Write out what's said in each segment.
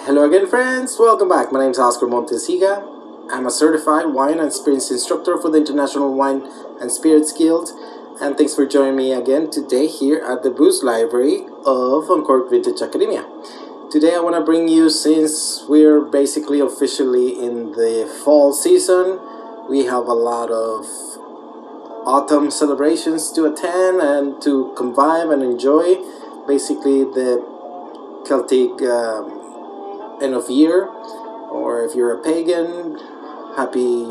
Hello again, friends. Welcome back. My name is Oscar Montesiga. I'm a certified wine and spirits instructor for the International Wine and Spirits Guild. And thanks for joining me again today here at the Booze Library of Uncorked Vintage Academia. Today I want to bring you, since we're basically officially in the fall season, we have a lot of autumn celebrations to attend and to convive and enjoy. Basically the Celtic end of year, or if you're a pagan, happy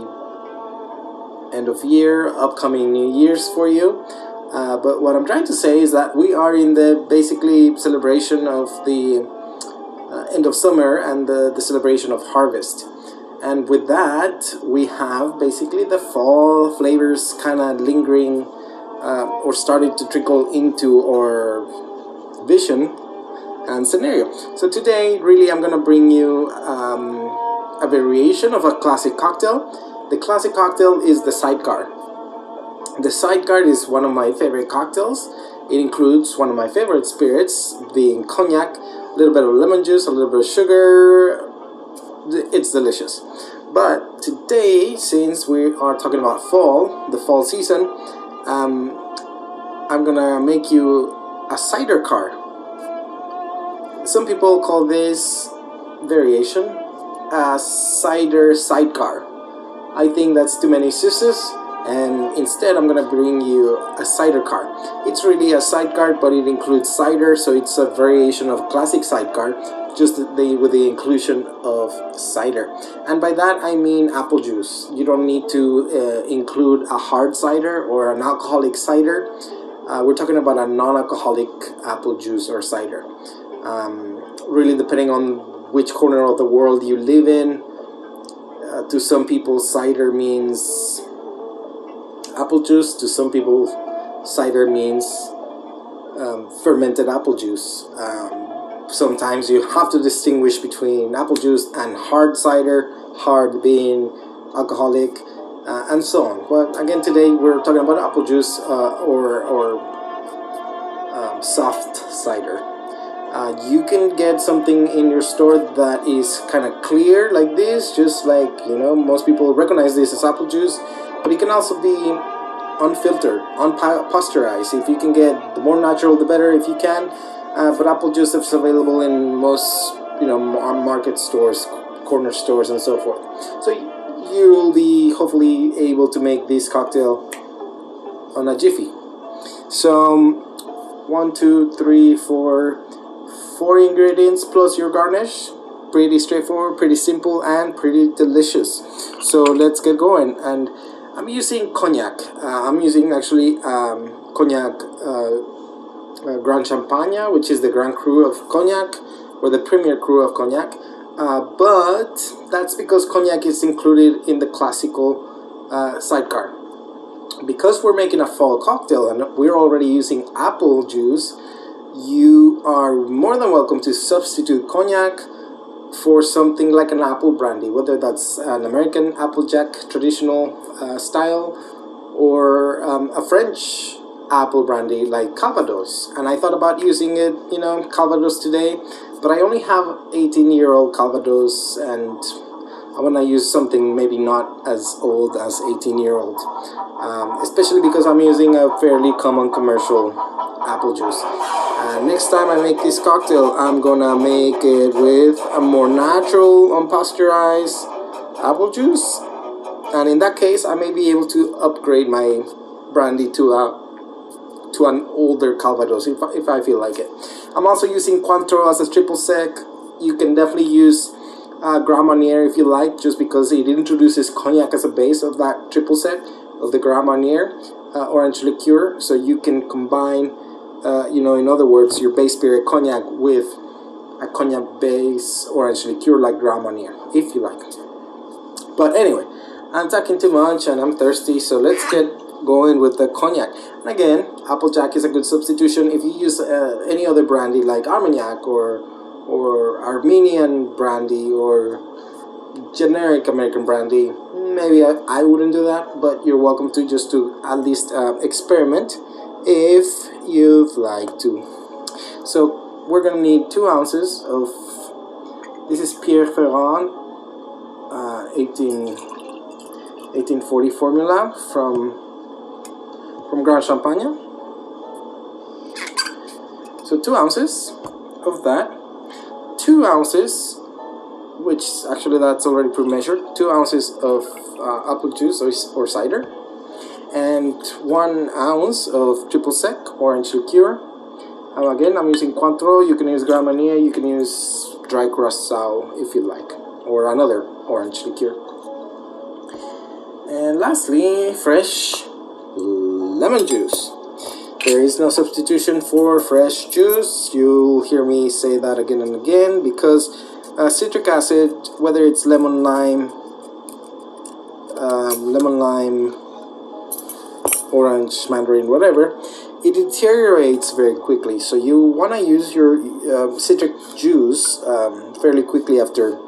end of year, upcoming New Year's for you. But what I'm trying to say is that we are in the basically celebration of the end of summer and the celebration of harvest. And with that, we have basically the fall flavors kind of lingering or started to trickle into our vision and scenario. So today, really, I'm gonna bring you a variation of a classic cocktail. The classic cocktail is the Sidecar. The Sidecar is one of my favorite cocktails. It includes one of my favorite spirits, being cognac, a little bit of lemon juice, a little bit of sugar. It's delicious. But today, since we are talking about fall, the fall season, I'm gonna make you a Cidercar. Some people call this variation a Cider Sidecar. I think that's too many S's, and instead I'm gonna bring you a Cidercar. It's really a sidecar, but it includes cider, so it's a variation of classic sidecar, just with the inclusion of cider. And by that I mean apple juice. You don't need to include a hard cider or an alcoholic cider. We're talking about a non-alcoholic apple juice or cider. Really depending on which corner of the world you live in. To some people, cider means apple juice. To some people, cider means fermented apple juice. Sometimes you have to distinguish between apple juice and hard cider, hard being alcoholic, and so on. But again, today we're talking about apple juice or soft cider. You can get something in your store that is kind of clear like this, just like, most people recognize this as apple juice, but it can also be unfiltered, unpasteurized. If you can get, the more natural the better if you can, but apple juice is available in most, market stores, corner stores, and so forth. So you'll be hopefully able to make this cocktail on a jiffy. So 1, 2, 3, 4 ingredients plus your garnish. Pretty straightforward, pretty simple, and pretty delicious. So let's get going. And I'm using cognac. I'm using actually cognac Grand Champagne, which is the Grand Cru of cognac, or the premier cru of cognac. But that's because cognac is included in the classical sidecar. Because we're making a fall cocktail and we're already using apple juice, you are more than welcome to substitute cognac for something like an apple brandy, whether that's an American Applejack traditional style or a French apple brandy like Calvados. And I thought about using it, Calvados today, but I only have 18-year-old Calvados, and I want to use something maybe not as old as 18-year-old, especially because I'm using a fairly common commercial apple juice. Next time I make this cocktail, I'm gonna make it with a more natural, unpasteurized apple juice, and in that case, I may be able to upgrade my brandy to an older Calvados if I feel like it. I'm also using Cointreau as a triple sec. You can definitely use Grand Marnier if you like, just because it introduces cognac as a base of that triple sec of the Grand Marnier orange liqueur, so you can combine in other words, your base spirit cognac with a cognac base orange liqueur like Grand Marnier, if you like. But anyway, I'm talking too much and I'm thirsty, so let's get going with the cognac. And again, Applejack is a good substitution. If you use any other brandy like Armagnac or Armenian brandy or generic American brandy, maybe I wouldn't do that, but you're welcome to just to at least experiment if you'd like to. So we're gonna need 2 ounces of This is Pierre Ferrand 1840 formula from Grand Champagne. So 2 ounces of that, 2 ounces, which actually that's already pre-measured, 2 ounces of apple juice or cider, and 1 ounce of triple sec orange liqueur. Again, I'm using Cointreau. You can use Grand Marnier, you can use dry curacao if you like, or another orange liqueur. And lastly, fresh lemon juice. There is no substitution for fresh juice. You'll hear me say that again and again, because citric acid, whether it's lemon lime, orange, mandarin, whatever, it deteriorates very quickly. So you want to use your citric juice fairly quickly after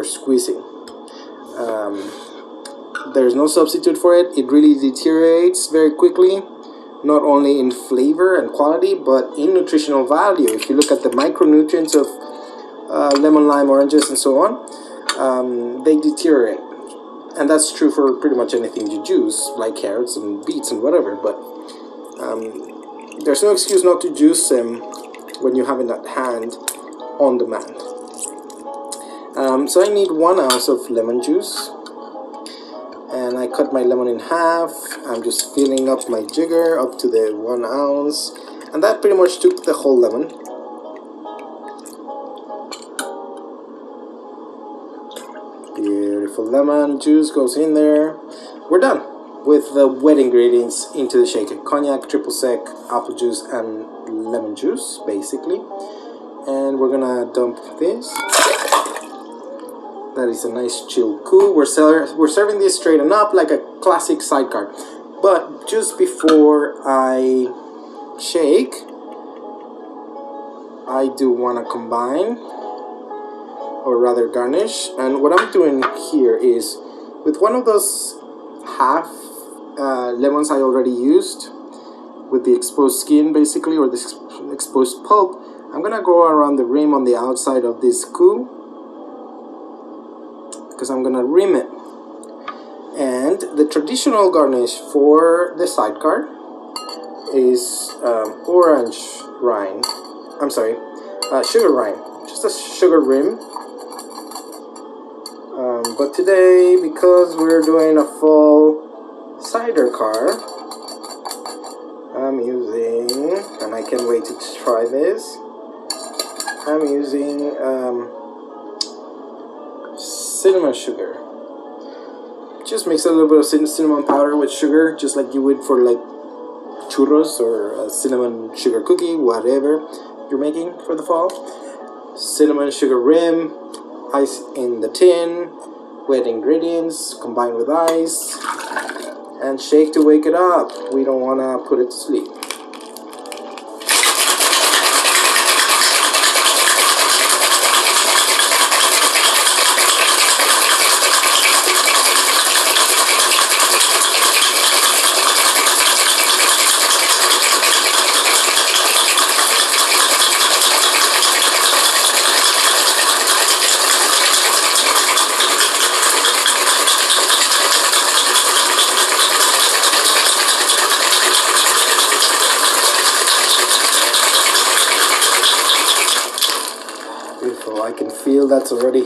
squeezing. There's no substitute for it. It really deteriorates very quickly, not only in flavor and quality, but in nutritional value. If you look at the micronutrients of lemon, lime, oranges, and so on, they deteriorate. And that's true for pretty much anything you juice, like carrots and beets and whatever. But there's no excuse not to juice them when you have it at hand on demand. So I need 1 ounce of lemon juice. And I cut my lemon in half. I'm just filling up my jigger up to the 1 ounce, and that pretty much took the whole lemon. Beautiful lemon juice goes in there. We're done with the wet ingredients into the shaker: cognac, triple sec, apple juice, and lemon juice, basically. And we're gonna dump this. That is a nice chill coupe. We're serving this straight and up like a classic sidecar. But just before I shake, I do want to combine, or rather garnish. And what I'm doing here is, with one of those half lemons I already used, with the exposed skin basically, or this exposed pulp, I'm gonna go around the rim on the outside of this coupe, because I'm gonna rim it. And the traditional garnish for the sidecar is orange rind. I'm sorry, sugar rind. Just a sugar rim. But today, because we're doing a fall Cidercar, I'm using, and I can't wait to try this, I'm using cinnamon sugar. Just mix a little bit of cinnamon powder with sugar, just like you would for like churros or a cinnamon sugar cookie, whatever you're making for the fall. Cinnamon sugar rim, ice in the tin, wet ingredients combined with ice, and shake to wake it up. We don't want to put it to sleep. I can feel that's already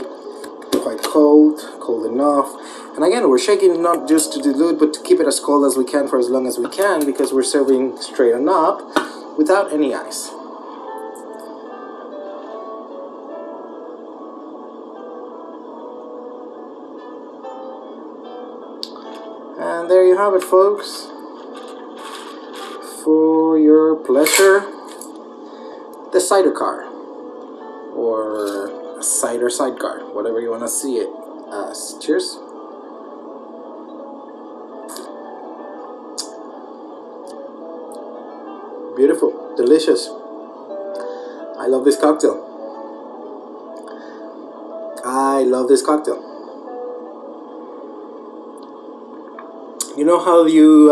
quite cold enough. And again, we're shaking not just to dilute, but to keep it as cold as we can for as long as we can, because we're serving straight and up without any ice. And there you have it, folks. For your pleasure, the Cidercar, or a Cider Sidecar, whatever you want to see it as. Cheers. Beautiful, delicious. I love this cocktail. I love this cocktail. You know how you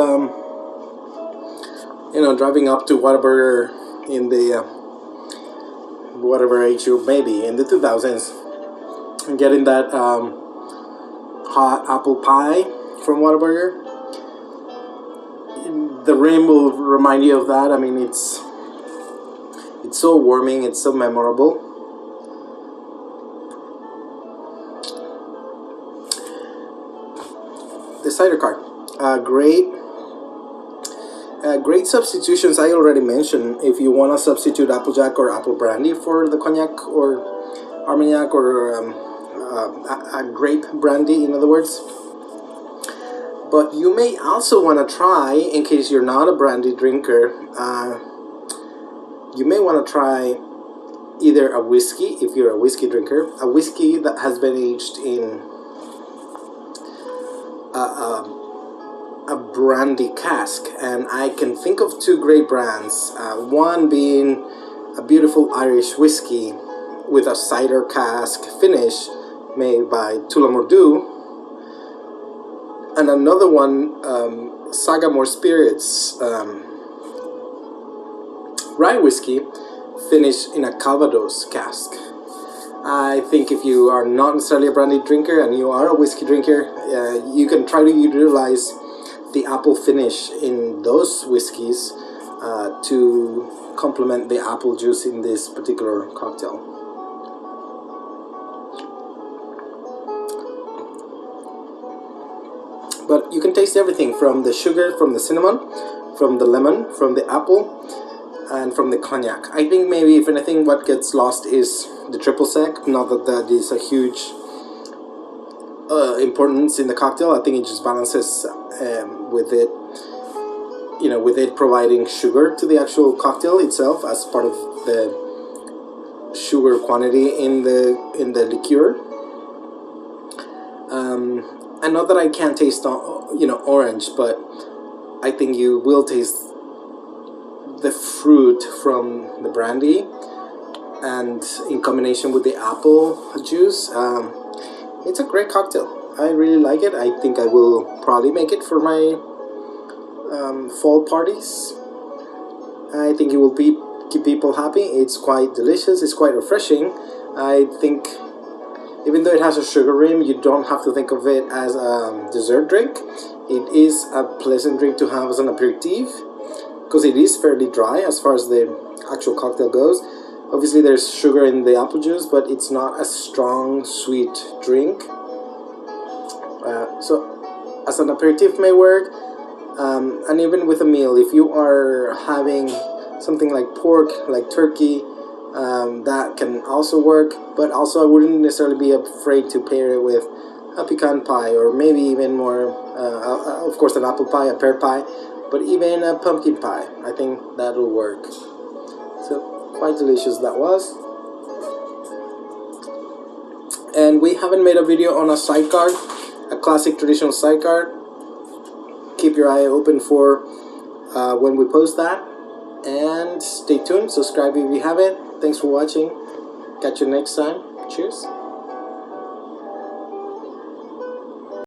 know, driving up to Whataburger in the whatever age you may be, in the 2000s, and getting that hot apple pie from Whataburger. The rim will remind you of that. I mean, it's so warming, it's so memorable. The Cidercar, great substitutions. I already mentioned, if you want to substitute Applejack or apple brandy for the cognac or Armagnac, or a grape brandy, in other words. But you may also want to try, in case you're not a brandy drinker, you may want to try either a whiskey, if you're a whiskey drinker, a whiskey that has been aged in a brandy cask. And I can think of two great brands, one being a beautiful Irish whiskey with a cider cask finish made by Tullamore, and another one, Sagamore Spirits rye whiskey finished in a Calvados cask. I think if you are not necessarily a brandy drinker and you are a whiskey drinker, you can try to utilize the apple finish in those whiskeys to complement the apple juice in this particular cocktail. But you can taste everything, from the sugar, from the cinnamon, from the lemon, from the apple, and from the cognac. I think maybe, if anything, what gets lost is the triple sec. Not that that is a huge importance in the cocktail. I think it just balances with it, you know, with it providing sugar to the actual cocktail itself as part of the sugar quantity in the liqueur. And not that I can't taste, you know, orange, but I think you will taste the fruit from the brandy, and in combination with the apple juice, it's a great cocktail. I really like it. I think I will probably make it for my fall parties. I think it will keep people happy. It's quite delicious. It's quite refreshing. I think, even though it has a sugar rim, you don't have to think of it as a dessert drink. It is a pleasant drink to have as an aperitif, because it is fairly dry as far as the actual cocktail goes. Obviously there's sugar in the apple juice, but it's not a strong, sweet drink. So as an aperitif may work, and even with a meal, if you are having something like pork, like turkey, that can also work. But also I wouldn't necessarily be afraid to pair it with a pecan pie, or maybe even more, of course, an apple pie, a pear pie, but even a pumpkin pie. I think that'll work. So quite delicious that was. And we haven't made a video on a sidecar, a classic traditional sidecar. Keep your eye open for when we post that, and stay tuned. Subscribe if you haven't. Thanks for watching. Catch you next time. Cheers.